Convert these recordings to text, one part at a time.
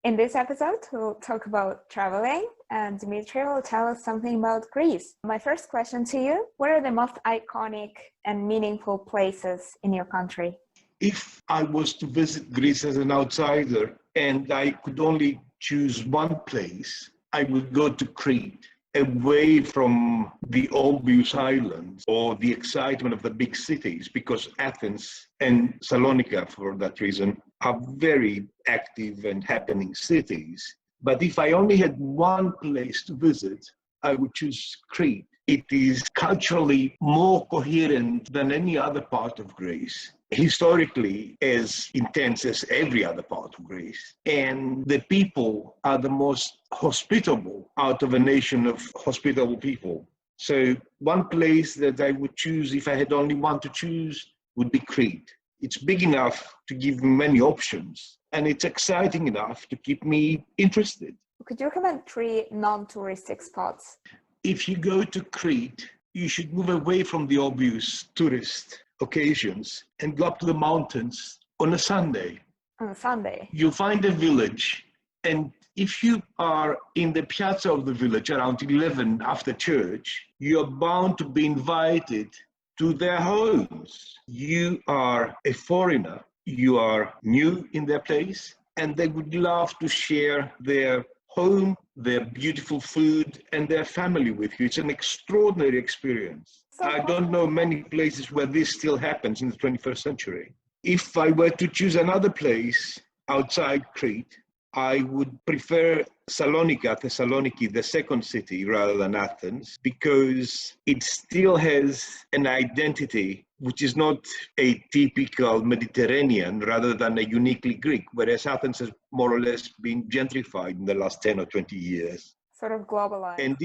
In this episode, we'll talk about traveling, and Dimitri will tell us something about Greece. My first question to you, what are the most iconic and meaningful places in your country? If I was to visit Greece as an outsider and I could only choose one place, I would go to Crete, away from the obvious islands or the excitement of the big cities, because Athens and Salonika, for that reason, are very active and happening cities. But if I only had one place to visit, I would choose Crete. It is culturally more coherent than any other part of Greece, historically as intense as every other part of Greece. And the people are the most hospitable out of a nation of hospitable people. So one place that I would choose if I had only one to choose would be Crete. It's big enough to give me many options, and it's exciting enough to keep me interested. Could you recommend 3 non-touristic spots? If you go to Crete, you should move away from the obvious tourist occasions and go up to the mountains on a Sunday. On a Sunday? You'll find a village, and if you are in the piazza of the village around 11 after church, you're bound to be invited to their homes. You are a foreigner, you are new in their place, and they would love to share their home, their beautiful food, and their family with you. It's an extraordinary experience. I don't know many places where this still happens in the 21st century. If I were to choose another place outside Crete, I would prefer Salonika, Thessaloniki, the second city, rather than Athens, because it still has an identity which is not a typical Mediterranean rather than a uniquely Greek, whereas Athens has more or less been gentrified in the last 10 or 20 years. Sort of globalized, and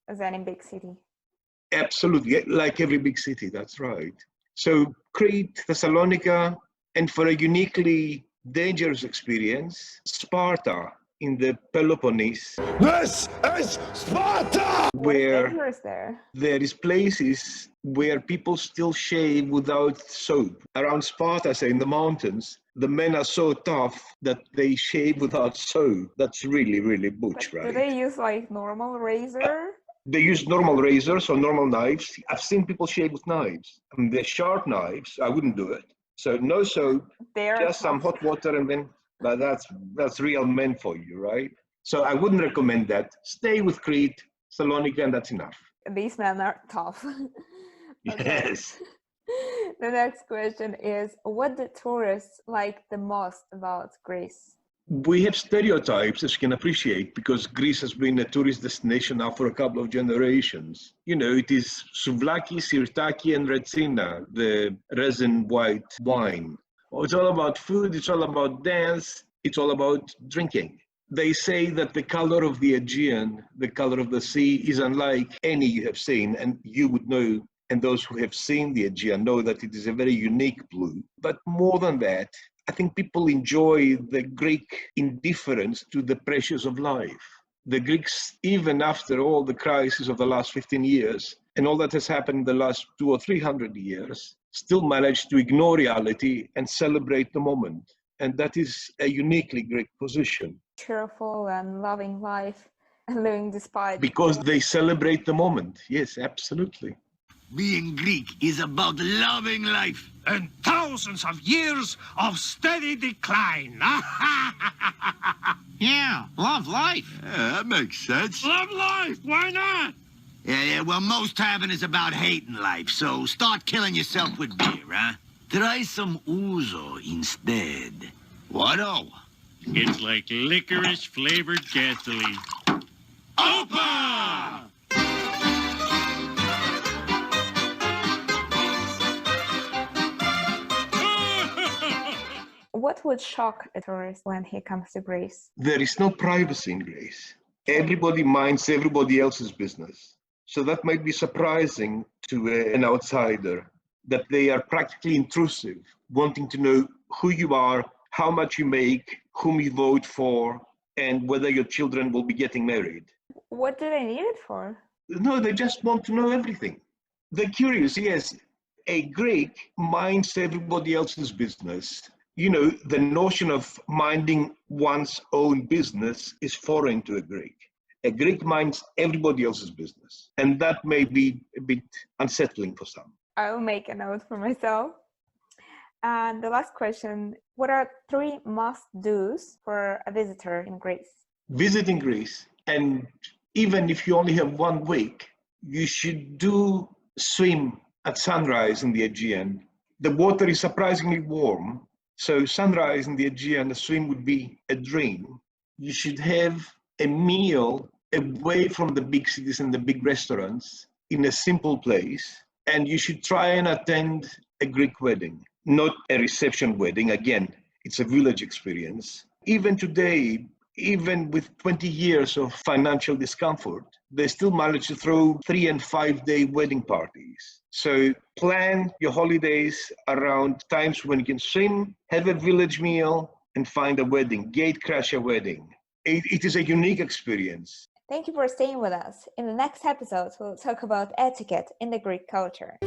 as any big city. Absolutely, like every big city, that's right. So Crete, Thessalonica, and for a uniquely dangerous experience, Sparta in the Peloponnese. This is Sparta! Where there is places where people still shave without soap. Around Sparta, say in the mountains, the men are so tough that they shave without soap. That's really, really butch, right? Do they use like normal razor? They use normal razors or normal knives. I've seen people shave with knives. I mean, they're sharp knives. I wouldn't do it. So no soap, just some hot water, and then that's real men for you, right? So I wouldn't recommend that. Stay with Crete, Salonika, and that's enough. These men are tough. Yes. The next question is, what do tourists like the most about Greece? We have stereotypes, as you can appreciate, because Greece has been a tourist destination now for a couple of generations. You know, it is souvlaki, sirtaki, and retsina, the resin white wine. It's all about food, it's all about dance, it's all about drinking. They say that the color of the Aegean, the color of the sea, is unlike any you have seen, and you would know, and those who have seen the Aegean know that it is a very unique blue. But more than that, I think people enjoy the Greek indifference to the pressures of life. The Greeks, even after all the crisis of the last 15 years, and all that has happened in the last 200 or 300 years, still manage to ignore reality and celebrate the moment. And that is a uniquely Greek position. Cheerful and loving life and living despite. Because they celebrate the moment. Yes, absolutely. Being Greek is about loving life and thousands of years of steady decline. Yeah, love life. Yeah, that makes sense. Love life, why not? Yeah, well, most having is about hating life, so start killing yourself with beer, huh? Try some ouzo instead. What-o? It's like licorice-flavored gasoline. Opa! What would shock a tourist when he comes to Greece? There is no privacy in Greece. Everybody minds everybody else's business. So that might be surprising to an outsider, that they are practically intrusive, wanting to know who you are, how much you make, whom you vote for, and whether your children will be getting married. What do they need it for? No, they just want to know everything. They're curious, yes. A Greek minds everybody else's business, the notion of minding one's own business is foreign to a Greek. A Greek minds everybody else's business, and that may be a bit unsettling for some. I'll make a note for myself. And the last question, what are 3 must-dos for a visitor in Greece? Visiting Greece, and even if you only have 1 week, you should do swim at sunrise in the Aegean. The water is surprisingly warm, so sunrise in the Aegean, the swim would be a dream. You should have a meal away from the big cities and the big restaurants in a simple place, and you should try and attend a Greek wedding, not a reception wedding. Again, it's a village experience. Even today, even with 20 years of financial discomfort, they still manage to throw 3 and 5 day wedding parties. So plan your holidays around times when you can swim, have a village meal, and find a wedding, gate crash a wedding. It is a unique experience. Thank you for staying with us. In the next episode, we'll talk about etiquette in the Greek culture.